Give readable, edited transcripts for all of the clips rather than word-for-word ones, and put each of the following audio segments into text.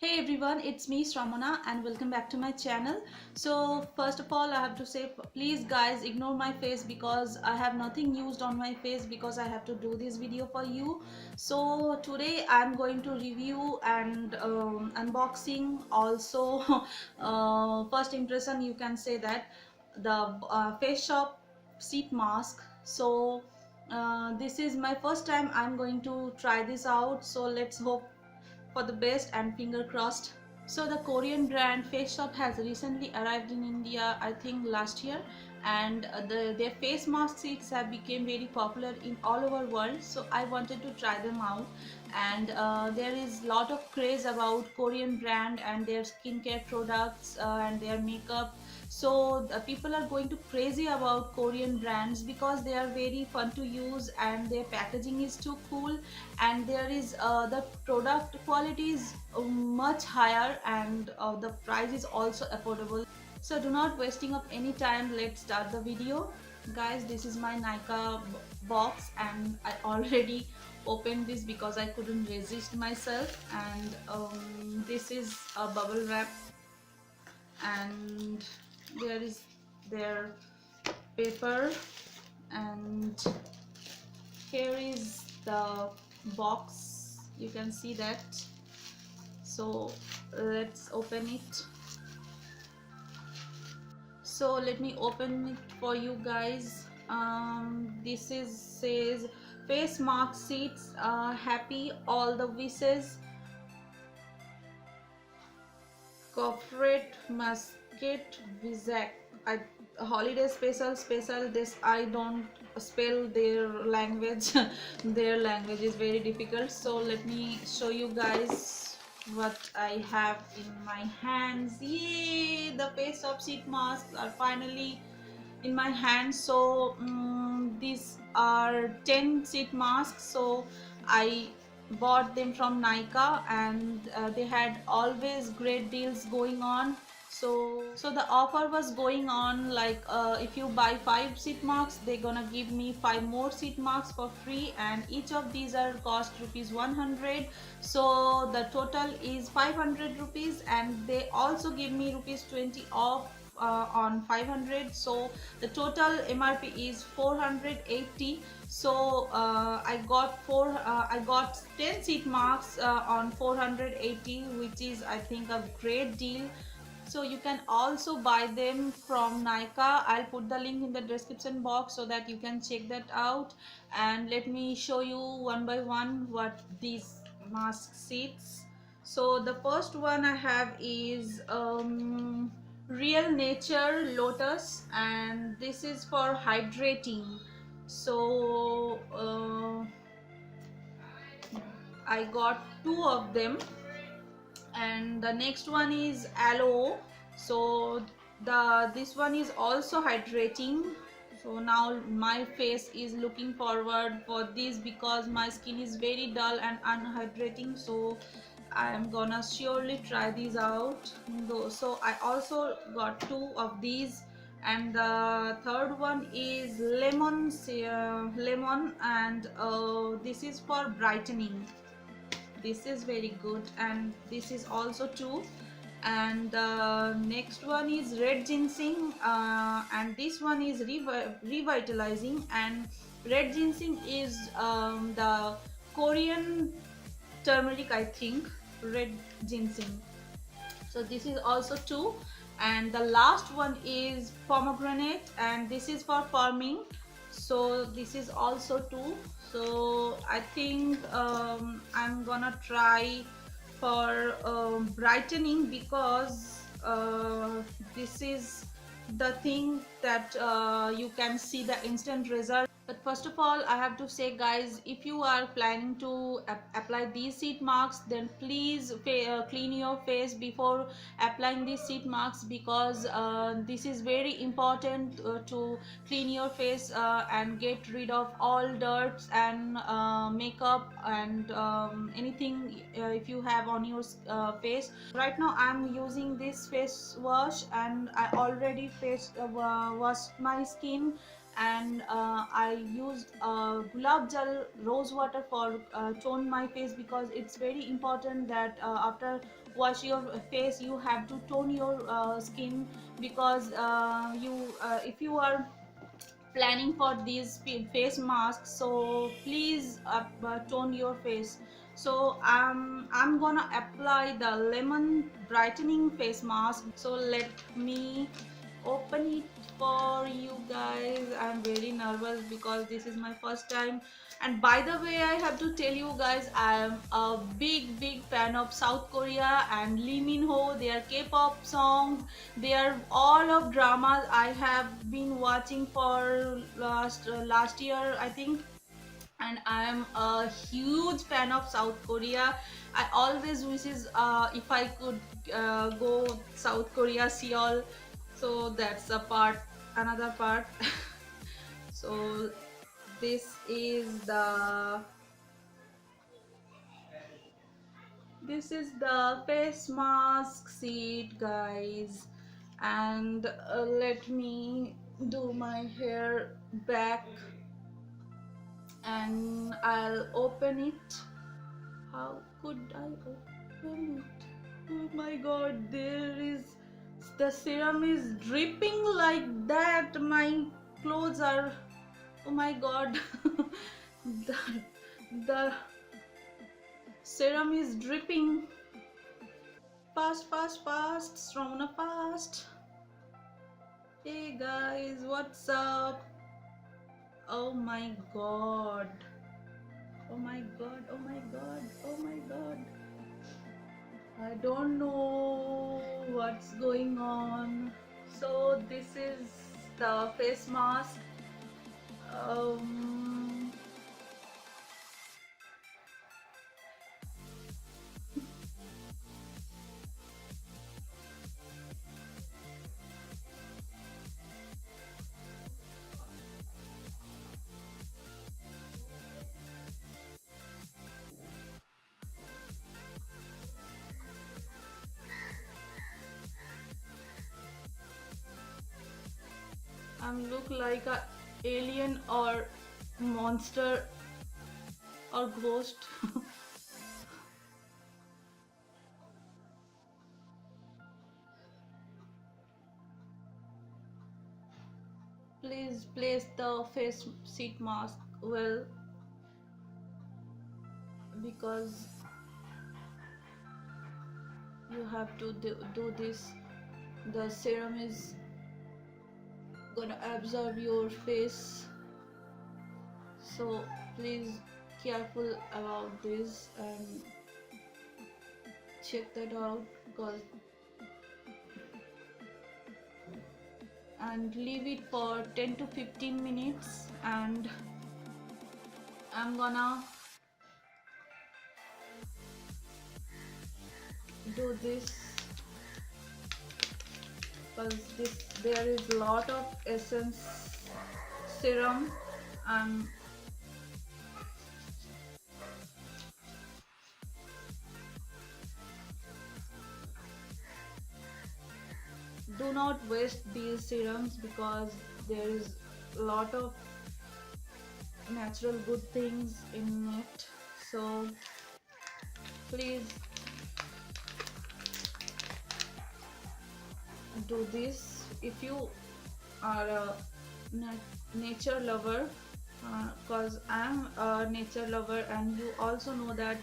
Hey everyone, it's me Shramana and welcome back to my channel. So first of all I have to say please guys ignore my face because I have nothing used on my face because I have to do this video for you. So today I'm going to review and unboxing also first impression you can say that the face shop sheet mask. So this is my first time I'm going to try this out, so let's hope for the best and finger crossed. So the Korean brand Face Shop has recently arrived in India, I think last year, and their face mask sheets have become very popular in all over world. So I wanted to try them out, and there is lot of craze about Korean brand and their skincare products and their makeup. So the people are going to crazy about Korean brands because they are very fun to use and their packaging is too cool, and there is the product quality is much higher, and the price is also affordable. So do not wasting up any time, let's start the video. Guys, this is my Nykaa box and I already opened this because I couldn't resist myself, and this is a bubble wrap, and there is their paper, and here is the box, you can see that. So let's open it. So let me open it for you guys. This is says face mask seats happy all the wishes corporate musket visac. I holiday special this I don't spell their language their language is very difficult. So let me show you guys what I have in my hands. Yay, the face of sheet masks are finally in my hands. So these are 10 sheet masks. So I bought them from Nykaa, and they had always great deals going on. So the offer was going on like if you buy 5 sheet marks they're gonna give me 5 more sheet marks for free, and each of these are cost rupees 100. So the total is 500 rupees, and they also give me rupees 20 off on 500. So the total MRP is 480. So I got 10 seat marks on 480, which is I think a great deal. So you can also buy them from Nykaa. I'll put the link in the description box so that you can check that out. And let me show you one by one what these mask seats. So the first one I have is Real Nature Lotus, and this is for hydrating. So I got two of them, and the next one is Aloe. So the this one is also hydrating. So now my face is looking forward for this because my skin is very dull and unhydrating. So I am gonna surely try these out. So I also got two of these, and the third one is lemon, and this is for brightening. This is very good, and this is also two. And the next one is red ginseng, and this one is revitalizing. And red ginseng is the Korean turmeric, I think. Red ginseng, so this is also two. And the last one is pomegranate, and this is for firming. So this is also two. So I think I'm gonna try for brightening because this is the thing that you can see the instant result. But first of all I have to say guys, if you are planning to apply these seed marks, then please clean your face before applying these seed marks, because this is very important to clean your face and get rid of all dirt and makeup and anything if you have on your face. Right now I'm using this face wash, and I already washed my skin, and I used gulab jal rose water for tone my face, because it's very important that after wash your face, you have to tone your skin, because if you are planning for these face masks, so please tone your face. So I'm gonna apply the lemon brightening face mask. So let me open it for you guys. I'm very nervous because this is my first time. And by the way, I have to tell you guys, I am a big fan of South Korea and Lee Min Ho, their K-pop songs, they are all of dramas I have been watching for last year, I think. And I am a huge fan of South Korea. I always wishes if I could go South Korea, Seoul. So that's a part, another part. So the this is the face mask sheet, guys. And let me do my hair back and I'll open it. How could I open it? Oh my god, there is, the serum is dripping like that. My clothes are, oh my god. the, the serum is dripping. Fast, Strona, fast. Hey guys, what's up? Oh my god. Oh my god, oh my god, oh my god. I don't know what's going on. So this is the face mask. Um, I'm look like a alien or monster or ghost. Please place the face sheet mask well, because you have to do this. The serum is gonna absorb your face, so please careful about this and check that out, because and leave it for 10 to 15 minutes. And I'm gonna do this because there is a lot of essence serum, and do not waste these serums because there is a lot of natural good things in it. So please do this if you are a nature lover, because I'm a nature lover, and you also know that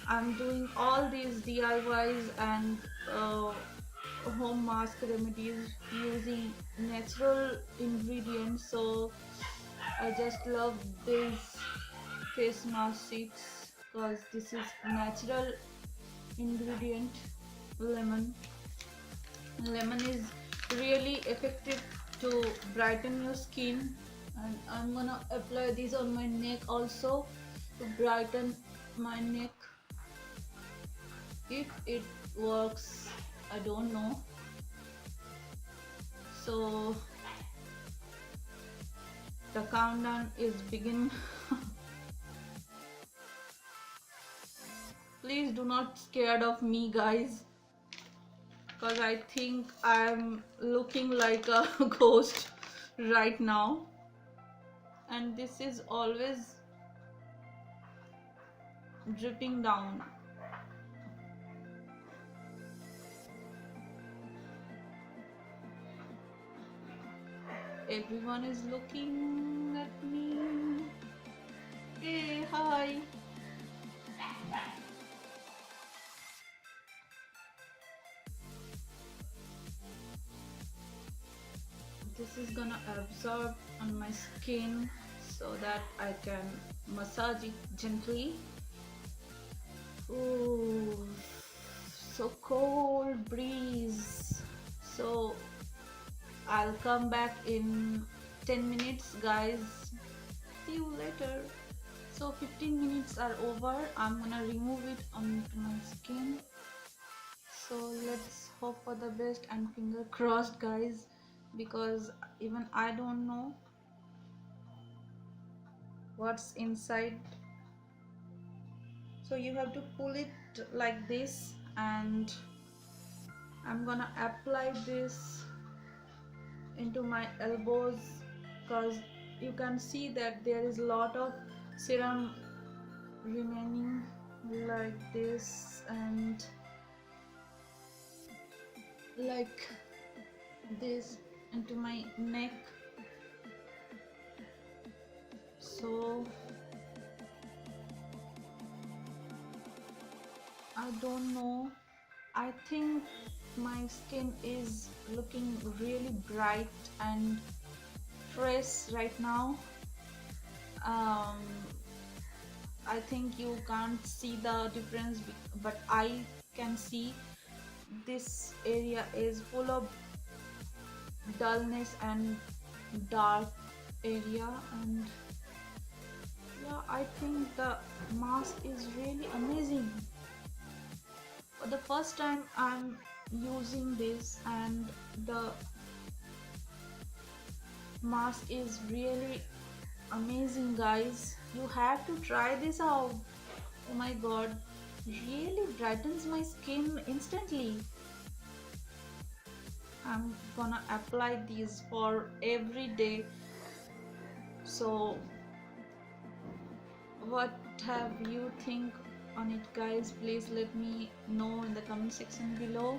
I'm doing all these DIYs and home mask remedies using natural ingredients. So I just love these face mask sheets because this is natural ingredient. Lemon is really effective to brighten your skin. And I'm gonna apply this on my neck also to brighten my neck. If it works, I don't know. So the countdown is begin. Please do not scared of me, guys, because I think I'm looking like a ghost right now, and this is always dripping down. Everyone is looking at me. Hey, hi. This is gonna absorb on my skin so that I can massage it gently. Ooh, so cold breeze. So I'll come back in 10 minutes, guys. See you later. So 15 minutes are over. I'm gonna remove it onto my skin. So let's hope for the best and finger crossed, guys, because even I don't know what's inside. So you have to pull it like this, and I'm gonna apply this into my elbows because you can see that there is a lot of serum remaining like this and like this into my neck. So I don't know, I think my skin is looking really bright and fresh right now. um, I think you can't see the difference, but I can see this area is full of dullness and dark area. And yeah, I think the mask is really amazing. For the first time I'm using this, and the mask is really amazing, guys. You have to try this out. Oh my god, really brightens my skin instantly. I'm gonna apply these for every day. So what have you think on it, guys? Please let me know in the comment section below.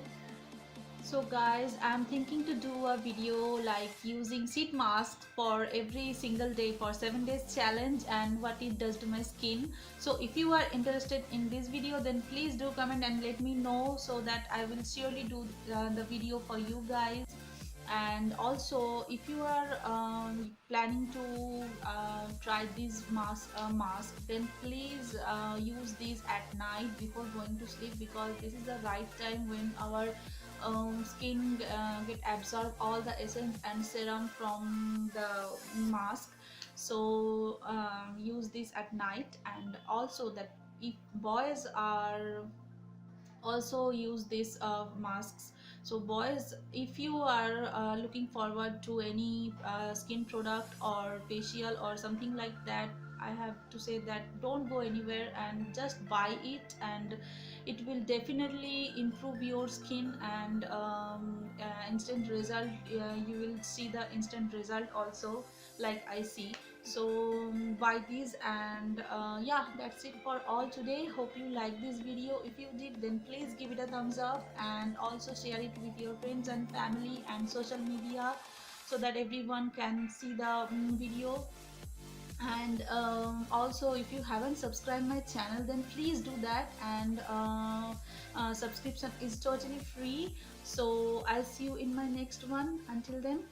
So guys, I'm thinking to do a video like using sheet mask for every single day for 7 days challenge and what it does to my skin. So if you are interested in this video, then please do comment and let me know so that I will surely do the video for you guys. And also, if you are planning to try this mask, then please use these at night before going to sleep, because this is the right time when our skin get absorb all the essence and serum from the mask. So use this at night. And also that if boys are also use these masks. So boys, if you are looking forward to any skin product or facial or something like that, I have to say that don't go anywhere and just buy it, and it will definitely improve your skin. And instant result, you will see the instant result also, like I see. So buy these. And yeah, that's it for all today. Hope you like this video. If you did, then please give it a thumbs up, and also share it with your friends and family and social media so that everyone can see the video. And also, if you haven't subscribed my channel, then please do that. And subscription is totally free. So I'll see you in my next one. Until then,